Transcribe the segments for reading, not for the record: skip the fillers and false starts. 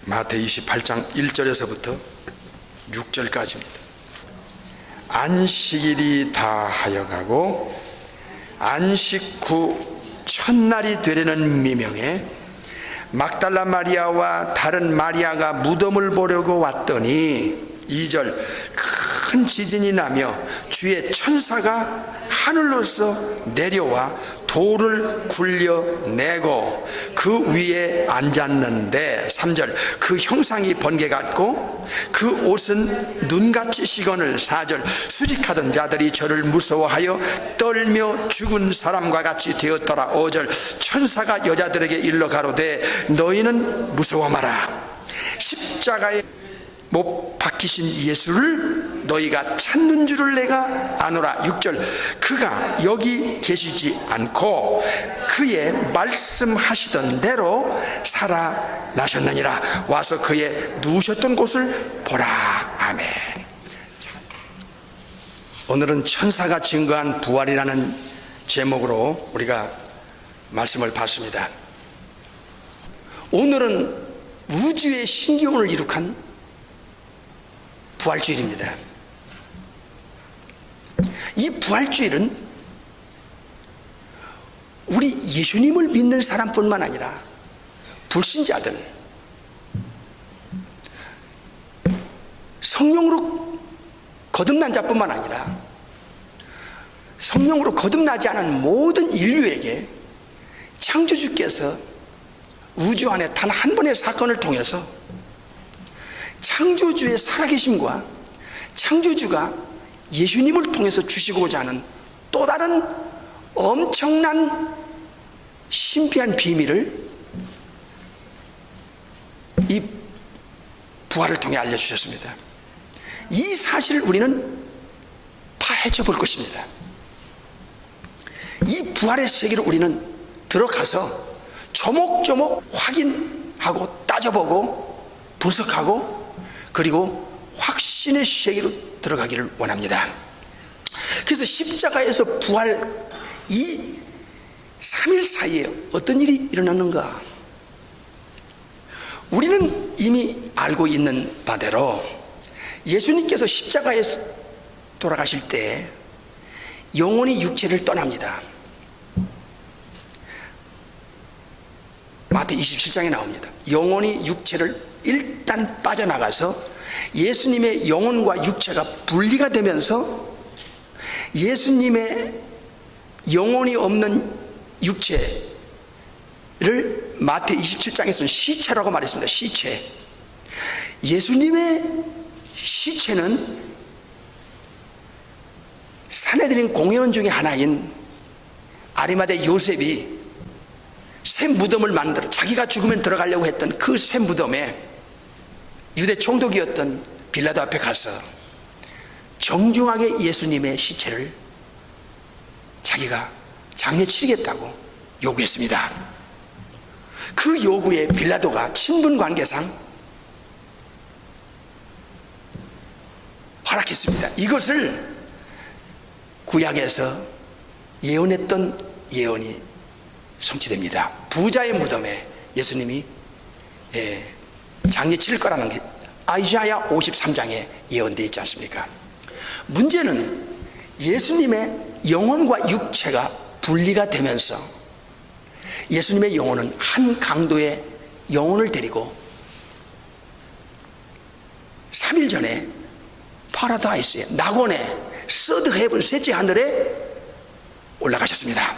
마태복음 28장 1절에서부터 6절까지입니다. 안식일이 다하여가고 안식 후 첫날이 되려는 미명에 막달라 마리아와 다른 마리아가 무덤을 보려고 왔더니 2절 큰 지진이 나며 주의 천사가 하늘로서 내려와 돌을 굴려내고 그 위에 앉았는데 3절 그 형상이 번개 같고 그 옷은 눈같이 시건을 4절 수직하던 자들이 저를 무서워하여 떨며 죽은 사람과 같이 되었더라. 5절 천사가 여자들에게 일러 가로되 너희는 무서워 마라. 십자가에 못 박히신 예수를 너희가 찾는 줄을 내가 아노라. 6절 그가 여기 계시지 않고 그의 말씀하시던 대로 살아나셨느니라. 와서 그의 누우셨던 곳을 보라. 아멘. 오늘은 천사가 증거한 부활이라는 제목으로 우리가 말씀을 봤습니다. 오늘은 우주의 신기원을 이룩한 부활주일입니다. 이 부활주일은 우리 예수님을 믿는 사람뿐만 아니라 불신자들, 성령으로 거듭난 자뿐만 아니라 성령으로 거듭나지 않은 모든 인류에게 창조주께서 우주 안에 단 한 번의 사건을 통해서 창조주의 살아계심과 창조주가 예수님을 통해서 주시고자 하는 또 다른 엄청난 신비한 비밀을 이 부활을 통해 알려주셨습니다. 이 사실을 우리는 파헤쳐 볼 것입니다. 이 부활의 세계를 우리는 들어가서 조목조목 확인하고 따져보고 분석하고 그리고 확신의 세계로 들어가기를 원합니다. 그래서 십자가에서 부활 이 3일 사이에 어떤 일이 일어났는가? 우리는 이미 알고 있는 바대로 예수님께서 십자가에서 돌아가실 때 영혼이 육체를 떠납니다. 마태 27장에 나옵니다. 영혼이 육체를 일단 빠져나가서 예수님의 영혼과 육체가 분리가 되면서 예수님의 영혼이 없는 육체를 마태 27장에서는 시체라고 말했습니다. 시체. 예수님의 시체는 산헤드린 공회원 중에 하나인 아리마대 요셉이 새 무덤을 만들어 자기가 죽으면 들어가려고 했던 그 새 무덤에 유대 총독이었던 빌라도 앞에 가서 정중하게 예수님의 시체를 자기가 장례 치르겠다고 요구했습니다. 그 요구에 빌라도가 친분 관계상 허락했습니다. 이것을 구약에서 예언했던 예언이 성취됩니다. 부자의 무덤에 예수님이 장례 치를 거라는 게 아이사야 53장에 예언되어 있지 않습니까? 문제는 예수님의 영혼과 육체가 분리가 되면서 예수님의 영혼은 한 강도의 영혼을 데리고 3일 전에 파라다이스에 낙원에 서드 헤븐 셋째 하늘에 올라가셨습니다.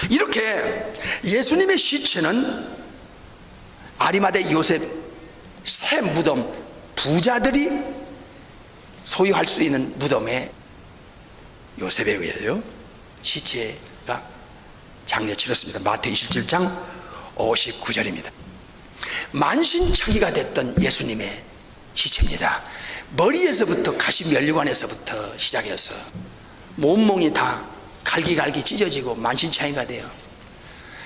이렇게 예수님의 시체는 아리마대 요셉 새 무덤, 부자들이 소유할 수 있는 무덤에 요셉에 의하여 시체가 장례 치렀습니다. 마태 27장 59절입니다. 만신창이가 됐던 예수님의 시체입니다. 머리에서부터 가시면류관에서부터 시작해서 몸몽이 다 갈기갈기 찢어지고 만신창이가 돼요.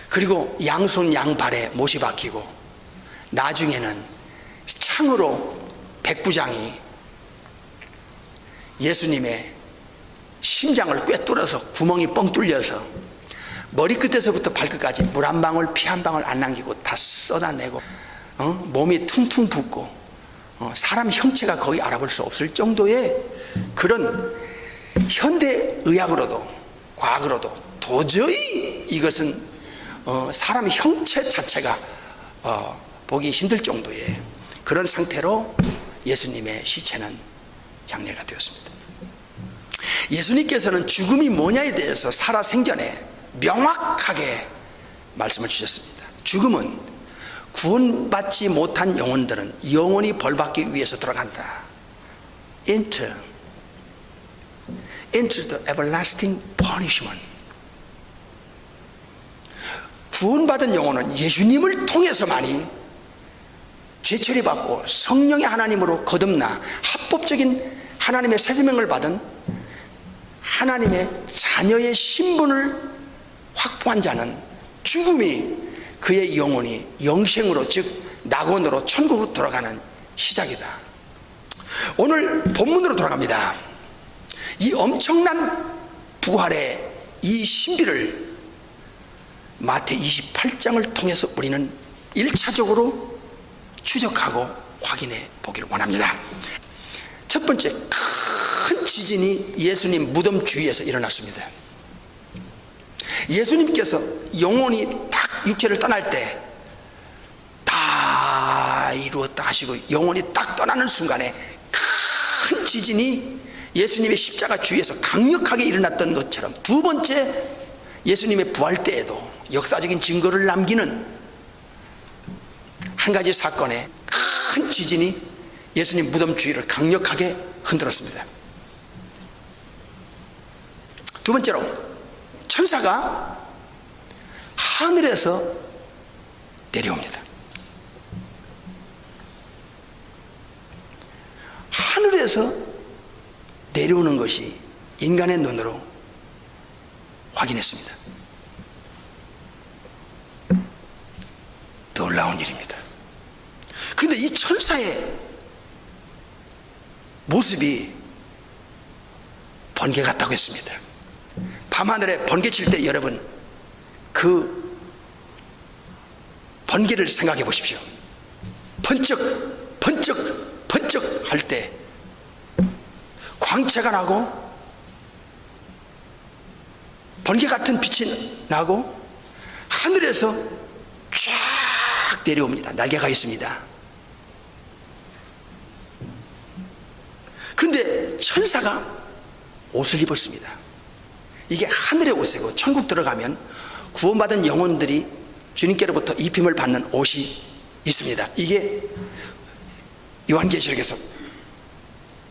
그리고 양손 양발에 못이 박히고 나중에는 창으로 백부장이 예수님의 심장을 꿰뚫어서 구멍이 뻥 뚫려서 머리끝에서부터 발끝까지 물 한 방울 피 한 방울 안 남기고 다 쏟아내고 몸이 퉁퉁 붓고 사람 형체가 거의 알아볼 수 없을 정도의 그런 현대의학으로도 과학으로도 도저히 이것은 사람 형체 자체가 보기 힘들 정도의 그런 상태로 예수님의 시체는 장례가 되었습니다. 예수님께서는 죽음이 뭐냐에 대해서 살아생전에 명확하게 말씀을 주셨습니다. 죽음은 구원받지 못한 영혼들은 영원히 벌받기 위해서 들어간다. Enter the everlasting punishment. 구원받은 영혼은 예수님을 통해서만이 죄처리 받고 성령의 하나님으로 거듭나 합법적인 하나님의 새 생명을 받은 하나님의 자녀의 신분을 확보한 자는 죽음이 그의 영혼이 영생으로, 즉 낙원으로, 천국으로 돌아가는 시작이다. 오늘 본문으로 돌아갑니다. 이 엄청난 부활의 이 신비를 마태 28장을 통해서 우리는 1차적으로 추적하고 확인해 보기를 원합니다. 첫 번째, 큰 지진이 예수님 무덤 주위에서 일어났습니다. 예수님께서 영혼이 딱 육체를 떠날 때 다 이루었다 하시고 영혼이 딱 떠나는 순간에 큰 지진이 예수님의 십자가 주위에서 강력하게 일어났던 것처럼, 두 번째 예수님의 부활 때에도 역사적인 증거를 남기는 한 가지 사건에 큰 지진이 예수님 무덤 주위를 강력하게 흔들었습니다. 두 번째로, 천사가 하늘에서 내려옵니다. 하늘에서 내려오는 것이 인간의 눈으로 확인했습니다. 놀라운 일입니다. 그런데 이 천사의 모습이 번개 같다고 했습니다. 밤하늘에 번개 칠 때 여러분 그 번개를 생각해 보십시오. 번쩍 번쩍 번쩍 할 때 광채가 나고 번개 같은 빛이 나고 하늘에서 쫙 내려옵니다. 날개가 있습니다. 근데 천사가 옷을 입었습니다. 이게 하늘의 옷이고 천국 들어가면 구원받은 영혼들이 주님께로부터 입힘을 받는 옷이 있습니다. 이게 요한계시록에서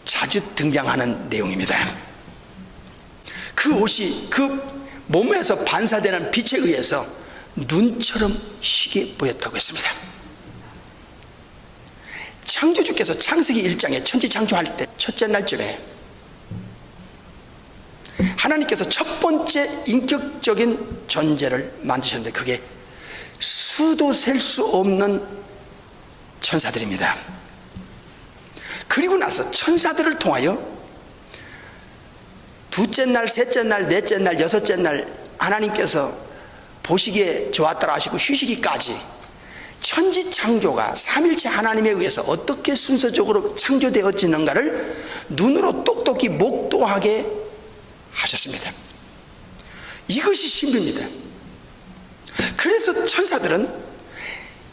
자주 등장하는 내용입니다. 그 옷이 그 몸에서 반사되는 빛에 의해서 눈처럼 희게 보였다고 했습니다. 창조주께서 창세기 1장에 천지 창조할 때 첫째 날쯤에 하나님께서 첫 번째 인격적인 존재를 만드셨는데 그게 수도 셀 수 없는 천사들입니다. 그리고 나서 천사들을 통하여 둘째 날, 셋째 날, 넷째 날, 여섯째 날 하나님께서 보시기에 좋았더라 하시고 휴식기까지 천지 창조가 삼일체 하나님에 의해서 어떻게 순서적으로 창조되어지는가를 눈으로 똑똑히 목도하게 하셨습니다. 이것이 신비입니다. 그래서 천사들은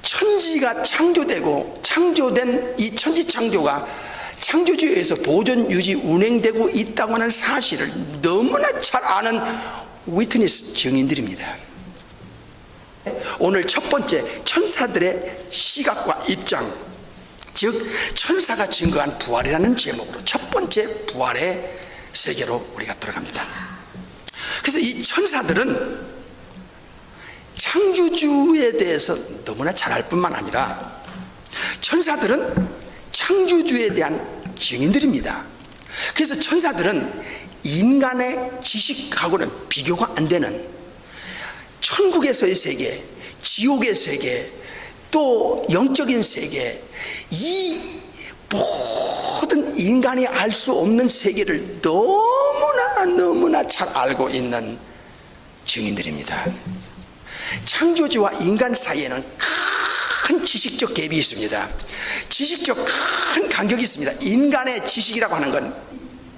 천지가 창조되고 창조된 이 천지 창조가 창조주에 의해서 보존, 유지, 운행되고 있다고 하는 사실을 너무나 잘 아는 위트니스 증인들입니다. 오늘 첫 번째 천사들의 시각과 입장, 즉 천사가 증거한 부활이라는 제목으로 첫 번째 부활의 세계로 우리가 들어갑니다. 그래서 이 천사들은 창조주에 대해서 너무나 잘 알 뿐만 아니라 천사들은 창조주에 대한 증인들입니다. 그래서 천사들은 인간의 지식하고는 비교가 안 되는 천국에서의 세계, 지옥의 세계, 또 영적인 세계, 이 모든 인간이 알 수 없는 세계를 너무나 잘 알고 있는 증인들입니다. 창조주와 인간 사이에는 큰 큰 지식적 갭이 있습니다. 지식적 큰 간격이 있습니다. 인간의 지식이라고 하는 건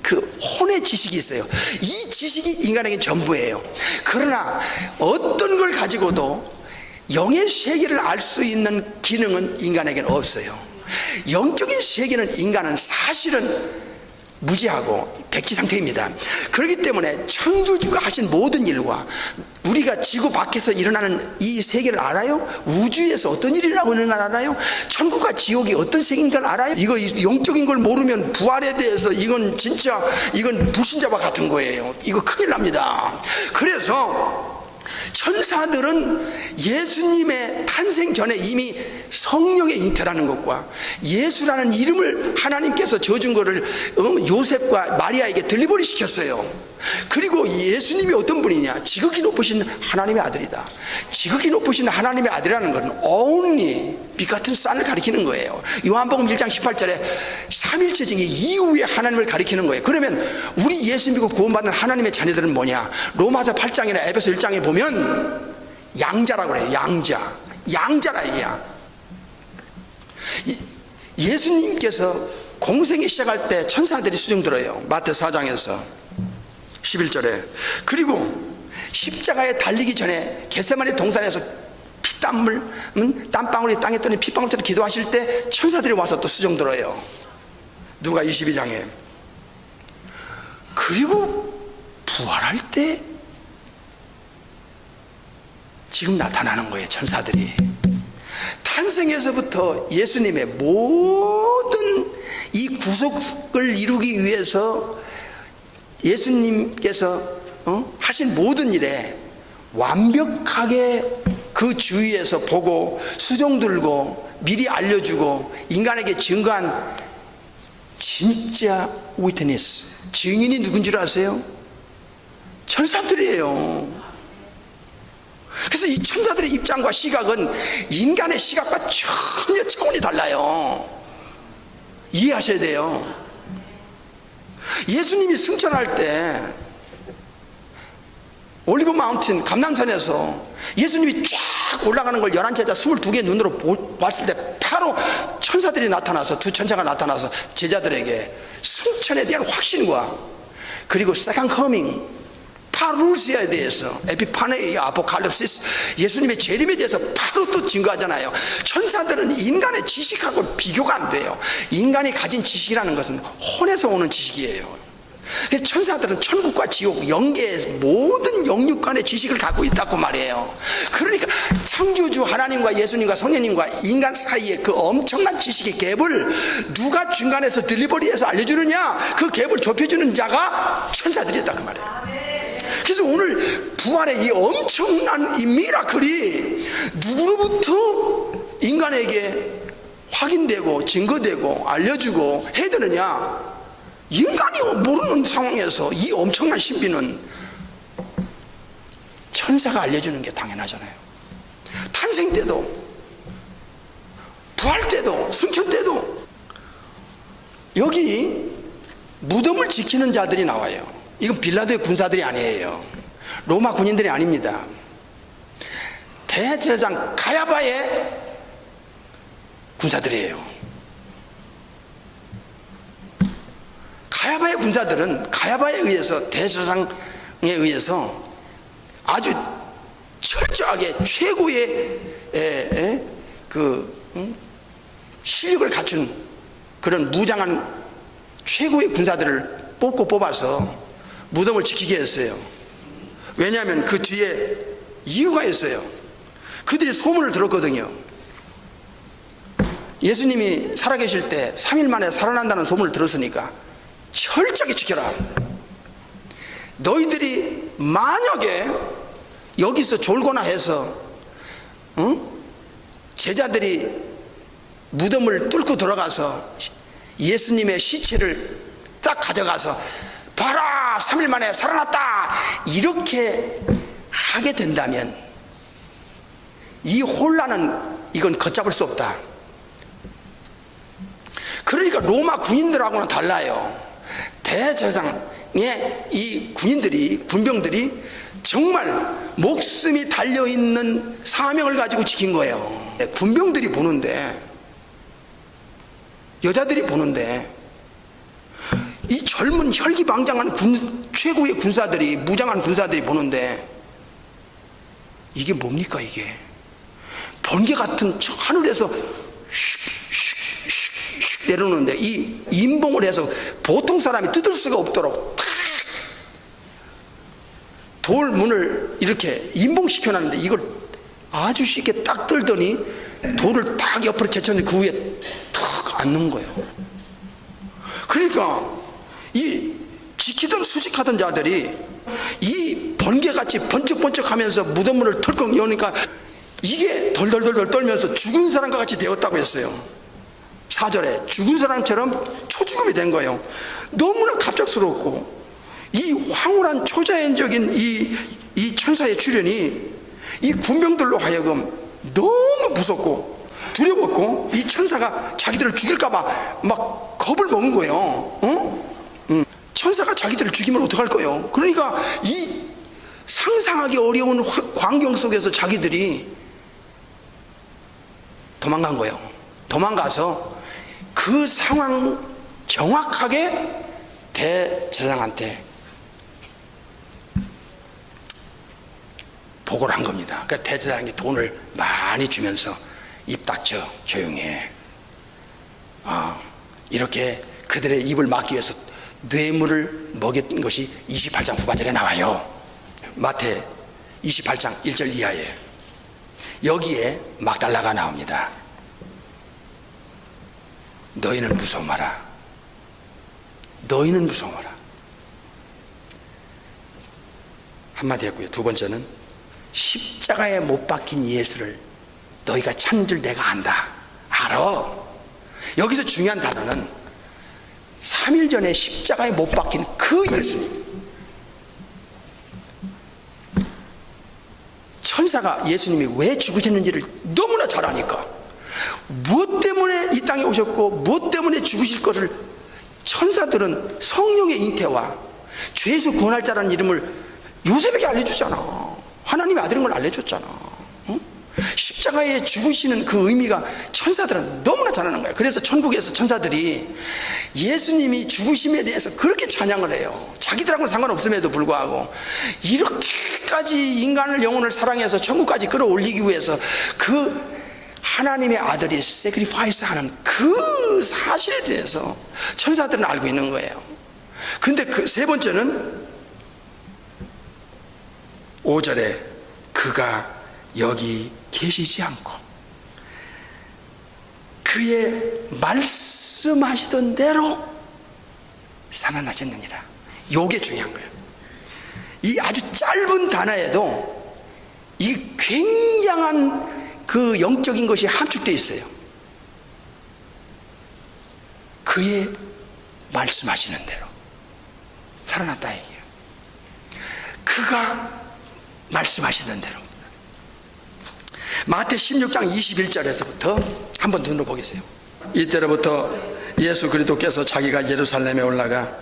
그 혼의 지식이 있어요. 이 지식이 인간에게 전부예요. 그러나 어떤 걸 가지고도 영의 세계를 알 수 있는 기능은 인간에게는 없어요. 영적인 세계는 인간은 사실은 무지하고 백지 상태입니다. 그렇기 때문에 창조주가 하신 모든 일과 우리가 지구 밖에서 일어나는 이 세계를 알아요? 우주에서 어떤 일이 일어나고 있는 걸 알아요? 천국과 지옥이 어떤 세계인 걸 알아요? 이거 영적인 걸 모르면 부활에 대해서 이건 진짜 이건 불신자와 같은 거예요. 이거 큰일 납니다. 그래서 천사들은 예수님의 탄생 전에 이미 성령에 잉태라는 것과 예수라는 이름을 하나님께서 줘준 것을 요셉과 마리아에게 들리버리 시켰어요. 그리고 예수님이 어떤 분이냐? 지극히 높으신 하나님의 아들이다. 지극히 높으신 하나님의 아들이라는 것은 only 빛 같은 쌀을 가리키는 거예요. 요한복음 1장 18절에 삼일체적인 이후에 하나님을 가리키는 거예요. 그러면 우리 예수 믿고 구원받는 하나님의 자녀들은 뭐냐? 로마서 8장이나 에베소 1장에 보면 양자라고 그래요. 양자라 이게야. 예수님께서 공생에 시작할 때 천사들이 수종 들어요. 마태 4장에서 11절에. 그리고 십자가에 달리기 전에 겟세마네 동산에서 피땀물 땀방울이 땅에 떠는 핏방울처럼 기도하실 때 천사들이 와서 또 수종 들어요. 누가 22장에. 그리고 부활할 때 지금 나타나는 거예요. 천사들이. 탄생에서부터 예수님의 모든 이 구속을 이루기 위해서 예수님께서 하신 모든 일에 완벽하게 그 주위에서 보고 수종 들고 미리 알려주고 인간에게 증거한 진짜 위트니스, 증인이 누군 줄 아세요? 천사들이에요. 그래서 이 천사들의 입장과 시각은 인간의 시각과 전혀 차원이 달라요. 이해하셔야 돼요. 예수님이 승천할 때 올리브 마운틴 감람산에서 예수님이 쫙 올라가는 걸 11제자 22개의 눈으로 봤을 때 바로 천사들이 나타나서 두 천사가 나타나서 제자들에게 승천에 대한 확신과 그리고 세컨드 커밍 파루시아에 대해서 에피파네이 아포칼립시스 예수님의 재림에 대해서 바로 또 증거하잖아요. 천사들은 인간의 지식하고 비교가 안 돼요. 인간이 가진 지식이라는 것은 혼에서 오는 지식이에요. 천사들은 천국과 지옥, 영계의 모든 영육간의 지식을 갖고 있다고 말이에요. 그러니까 창조주 하나님과 예수님과 성령님과 인간 사이에 그 엄청난 지식의 갭을 누가 중간에서 딜리버리해서 알려주느냐? 그 갭을 좁혀주는 자가 천사들이었다 그 말이에요. 그래서 오늘 부활의 이 엄청난 이 미라클이 누구로부터 인간에게 확인되고 증거되고 알려주고 해야 되느냐? 인간이 모르는 상황에서 이 엄청난 신비는 천사가 알려주는 게 당연하잖아요. 탄생 때도 부활 때도 승천 때도 여기 무덤을 지키는 자들이 나와요. 이건 빌라도의 군사들이 아니에요. 로마 군인들이 아닙니다. 대제사장 가야바의 군사들이에요. 가야바의 군사들은 가야바에 의해서 대제사장에 의해서 아주 철저하게 최고의 실력을 갖춘 그런 무장한 최고의 군사들을 뽑아서 무덤을 지키게 했어요. 왜냐하면 그 뒤에 이유가 있어요. 그들이 소문을 들었거든요. 예수님이 살아계실 때 3일 만에 살아난다는 소문을 들었으니까 철저하게 지켜라. 너희들이 만약에 여기서 졸거나 해서 제자들이 무덤을 뚫고 들어가서 예수님의 시체를 딱 가져가서 봐라 3일 만에 살아났다 이렇게 하게 된다면 이 혼란은 이건 걷잡을 수 없다. 그러니까 로마 군인들하고는 달라요. 대제사장의 이 군병들이 정말 목숨이 달려있는 사명을 가지고 지킨 거예요. 군병들이 보는데, 여자들이 보는데, 이 젊은 혈기방장한 최고의 군사들이, 무장한 군사들이 보는데, 이게 뭡니까 이게? 번개 같은 하늘에서 슉슉슉슉 내려오는데, 이 임봉을 해서 보통 사람이 뜯을 수가 없도록 탁 돌문을 이렇게 임봉시켜놨는데, 이걸 아주 쉽게 딱 들더니 돌을 딱 옆으로 제쳤는데 그 위에 탁 앉는 거예요. 그러니까 이 지키던 수직하던 자들이 이 번개같이 번쩍번쩍 하면서 무덤문을 털컥 여니까 이게 덜덜덜덜 떨면서 죽은 사람과 같이 되었다고 했어요. 4절에 죽은 사람처럼 초죽음이 된 거예요. 너무나 갑작스럽고, 이 황홀한 초자연적인 이 천사의 출현이 이 군병들로 하여금 너무 무섭고 두려웠고, 이 천사가 자기들을 죽일까봐 막 겁을 먹은 거예요. 천사가 자기들을 죽이면 어떡할 거예요? 그러니까 이 상상하기 어려운 광경 속에서 자기들이 도망간 거예요. 도망가서 그 상황 정확하게 대제사장한테 보고를 한 겁니다. 그러니까 대제사장이 돈을 많이 주면서 입 닥쳐, 조용해. 이렇게 그들의 입을 막기 위해서 뇌물을 먹였던 것이 28장 후반절에 나와요. 마태 28장 1절 이하에. 여기에 막달라가 나옵니다. 너희는 무서워 마라. 너희는 무서워 마라. 한마디 했고요. 두 번째는 십자가에 못 박힌 예수를 너희가 찾는 줄 내가 안다. 알아. 여기서 중요한 단어는 3일 전에 십자가에 못 박힌 그 예수님. 천사가 예수님이 왜 죽으셨는지를 너무나 잘 아니까, 무엇 때문에 이 땅에 오셨고 무엇 때문에 죽으실 것을 천사들은 성령의 잉태와 죄에서 구원할 자라는 이름을 요셉에게 알려주잖아. 하나님의 아들인 걸 알려줬잖아. 십자가에 죽으시는 그 의미가 천사들은 너무나 잘 아는 거야. 그래서 천국에서 천사들이 예수님이 죽으심에 대해서 그렇게 찬양을 해요. 자기들하고는 상관없음에도 불구하고 이렇게까지 인간을, 영혼을 사랑해서 천국까지 끌어올리기 위해서 그 하나님의 아들이 세크리파이스 하는 그 사실에 대해서 천사들은 알고 있는 거예요. 근데 그 세 번째는 5절에 그가 여기 계시지 않고 그의 말씀하시던 대로 살아나셨느니라. 요게 중요한 거예요. 이 아주 짧은 단어에도 이 굉장한 그 영적인 것이 함축되어 있어요. 그의 말씀하시는 대로 살아났다 얘기예요. 그가 말씀하시던 대로. 마태 16장 21절에서부터 한번 눈으로 보겠어요. 이때로부터 예수 그리스도께서 자기가 예루살렘에 올라가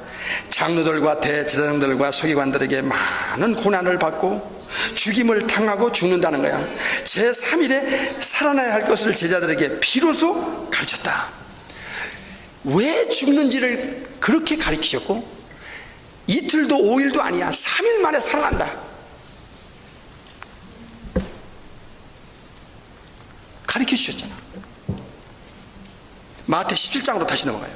장로들과 대제사장들과 서기관들에게 많은 고난을 받고 죽임을 당하고 죽는다는 거야. 제3일에 살아나야 할 것을 제자들에게 비로소 가르쳤다. 왜 죽는지를 그렇게 가르치셨고, 이틀도 5일도 아니야, 3일 만에 살아난다 가르쳐 주셨잖아. 마태 17장으로 다시 넘어가요.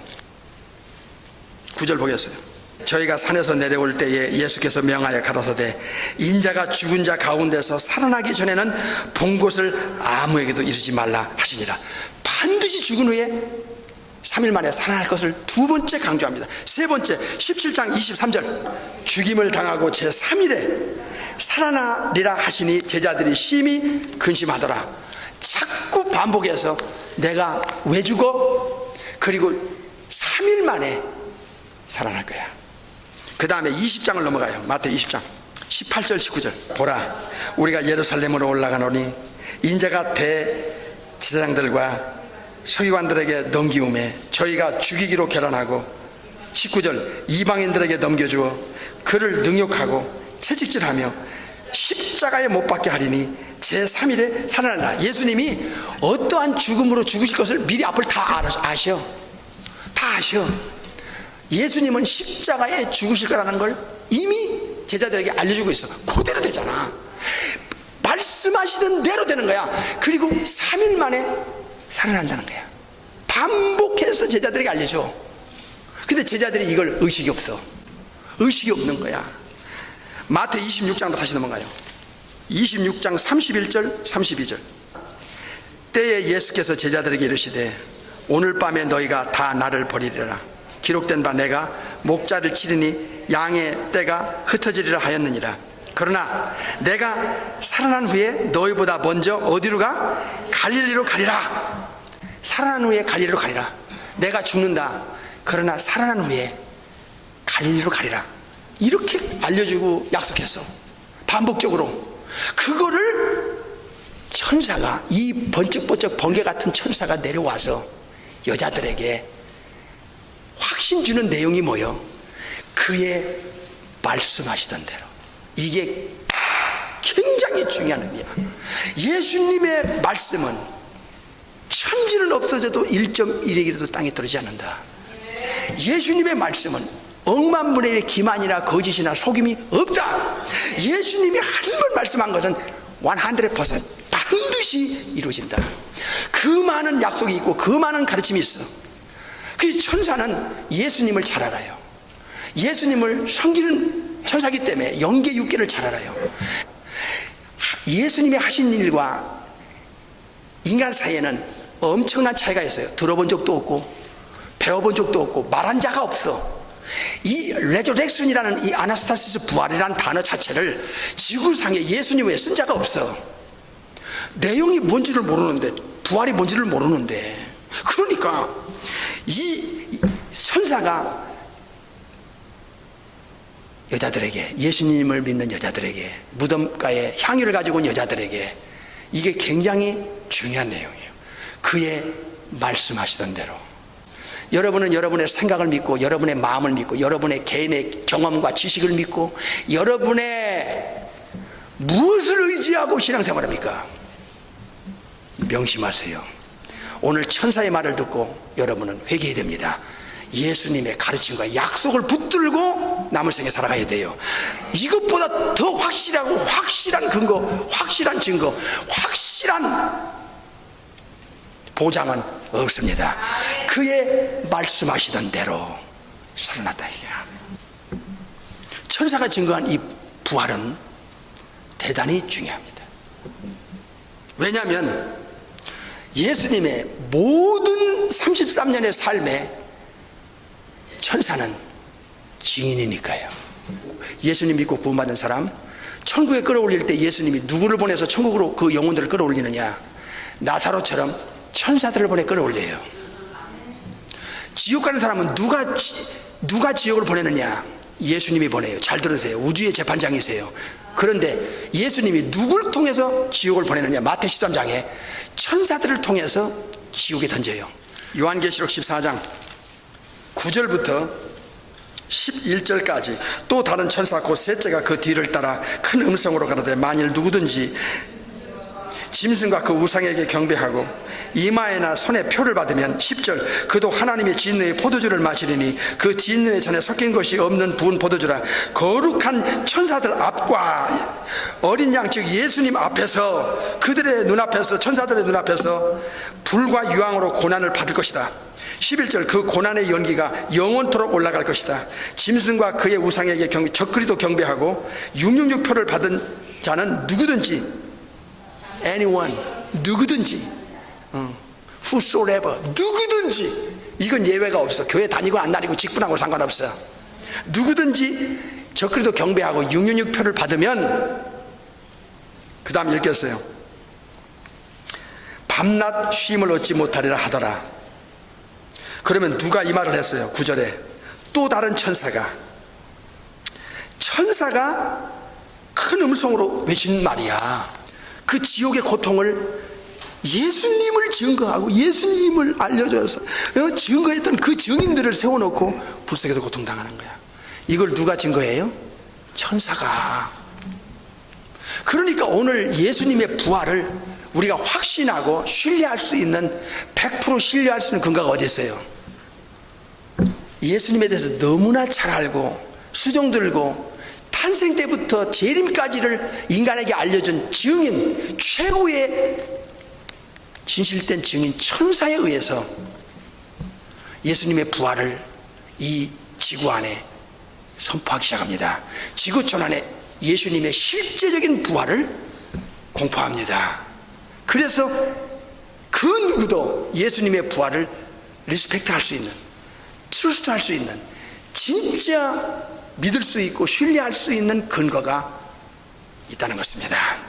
9절 보겠어요. 저희가 산에서 내려올 때에 예수께서 명하여 가라사대 인자가 죽은 자 가운데서 살아나기 전에는 본 것을 아무에게도 이르지 말라 하시니라. 반드시 죽은 후에 3일 만에 살아날 것을 두 번째 강조합니다. 세 번째 17장 23절 죽임을 당하고 제3일에 살아나리라 하시니 제자들이 심히 근심하더라. 자꾸 반복해서 내가 왜 죽어? 그리고 3일 만에 살아날 거야. 그 다음에 20장을 넘어가요. 마태 20장 18절 19절. 보라, 우리가 예루살렘으로 올라가노니 인자가 대제사장들과 서기관들에게 넘기움에 저희가 죽이기로 결단하고 19절 이방인들에게 넘겨주어 그를 능욕하고 채찍질하며 십자가에 못 박게 하리니 제3일에 살아나라. 예수님이 어떠한 죽음으로 죽으실 것을 미리 앞을 다 아셔. 다 아셔. 예수님은 십자가에 죽으실 거라는 걸 이미 제자들에게 알려주고 있어. 그대로 되잖아. 말씀하시던 대로 되는 거야. 그리고 3일 만에 살아난다는 거야. 반복해서 제자들에게 알려줘. 근데 제자들이 이걸 의식이 없어. 의식이 없는 거야. 마태 26장도 다시 넘어가요. 26장 31절 32절. 때에 예수께서 제자들에게 이르시되 오늘 밤에 너희가 다 나를 버리리라. 기록된 바 내가 목자를 치르니 양의 떼가 흩어지리라 하였느니라. 그러나 내가 살아난 후에 너희보다 먼저 어디로 가? 갈릴리로 가리라. 살아난 후에 갈릴리로 가리라. 내가 죽는다. 그러나 살아난 후에 갈릴리로 가리라. 이렇게 알려주고 약속했어. 반복적으로. 그거를 천사가, 이 번쩍번쩍 번개 같은 천사가 내려와서 여자들에게 확신 주는 내용이 뭐요? 그의 말씀하시던 대로. 이게 굉장히 중요한 의미야. 예수님의 말씀은 천지는 없어져도 1.1억이라도 땅에 떨어지지 않는다. 예수님의 말씀은 억만분의 기만이나 거짓이나 속임이 없다. 예수님이 한 번 말씀한 것은 100% 반드시 이루어진다. 그 많은 약속이 있고 그 많은 가르침이 있어. 그 천사는 예수님을 잘 알아요. 예수님을 섬기는 천사기 때문에 영계 육계를 잘 알아요. 예수님이 하신 일과 인간 사이에는 엄청난 차이가 있어요. 들어본 적도 없고 배워본 적도 없고 말한 자가 없어. 이 레저렉션이라는 이 아나스타시스 부활이라는 단어 자체를 지구상에 예수님 외에 쓴 자가 없어. 내용이 뭔지를 모르는데, 부활이 뭔지를 모르는데, 그러니까 이 선사가 여자들에게, 예수님을 믿는 여자들에게, 무덤가에 향유를 가지고 온 여자들에게 이게 굉장히 중요한 내용이에요. 그의 말씀하시던 대로. 여러분은 여러분의 생각을 믿고, 여러분의 마음을 믿고, 여러분의 개인의 경험과 지식을 믿고, 여러분의 무엇을 의지하고 신앙생활합니까? 명심하세요. 오늘 천사의 말을 듣고 여러분은 회개해야 됩니다. 예수님의 가르침과 약속을 붙들고 남을 생에 살아가야 돼요. 이것보다 더 확실하고 확실한 근거, 확실한 증거, 확실한 보장은 없습니다. 그의 말씀하시던 대로 살아났다 이게야. 천사가 증거한 이 부활은 대단히 중요합니다. 왜냐하면 예수님의 모든 33년의 삶에 천사는 증인이니까요. 예수님 믿고 구원받은 사람, 천국에 끌어올릴 때 예수님이 누구를 보내서 천국으로 그 영혼들을 끌어올리느냐? 나사로처럼 천사들을 보내 끌어올려요. 지옥 가는 사람은 누가 지옥을 보내느냐? 예수님이 보내요. 잘 들으세요. 우주의 재판장이세요. 그런데 예수님이 누굴 통해서 지옥을 보내느냐? 마태 13장에 천사들을 통해서 지옥에 던져요. 요한계시록 14장 9절부터 11절까지 또 다른 천사 곧 셋째가 그 뒤를 따라 큰 음성으로 가라되 만일 누구든지 짐승과 그 우상에게 경배하고 이마에나 손에 표를 받으면 10절 그도 하나님의 진노의 포도주를 마시리니 그 진노의 잔에 섞인 것이 없는 부은 포도주라. 거룩한 천사들 앞과 어린 양 즉 예수님 앞에서, 그들의 눈앞에서, 천사들의 눈앞에서 불과 유황으로 고난을 받을 것이다. 11절 그 고난의 연기가 영원토록 올라갈 것이다. 짐승과 그의 우상에게 적그리도 경배하고 666표를 받은 자는 누구든지, anyone, 누구든지, whosoever, 누구든지, 이건 예외가 없어. 교회 다니고 안 다니고 직분하고 상관없어. 누구든지 적그리도 경배하고 666표를 받으면, 그 다음 읽겠어요. 밤낮 쉼을 얻지 못하리라 하더라. 그러면 누가 이 말을 했어요? 9절에 또 다른 천사가 큰 음성으로 외친 말이야. 그 지옥의 고통을 예수님을 증거하고 예수님을 알려줘서 증거했던 그 증인들을 세워놓고 불쌍해서 고통당하는 거야. 이걸 누가 증거해요? 천사가. 그러니까 오늘 예수님의 부활을 우리가 확신하고 신뢰할 수 있는 100% 신뢰할 수 있는 근거가 어디 있어요? 예수님에 대해서 너무나 잘 알고 수종 들고 탄생 때부터 재림까지를 인간에게 알려준 증인, 최고의 진실된 증인 천사에 의해서 예수님의 부활을 이 지구 안에 선포하기 시작합니다. 지구촌 안에 예수님의 실제적인 부활을 공포합니다. 그래서 그 누구도 예수님의 부활을 리스펙트 할 수 있는, 트러스트 할 수 있는, 진짜 믿을 수 있고 신뢰할 수 있는 근거가 있다는 것입니다.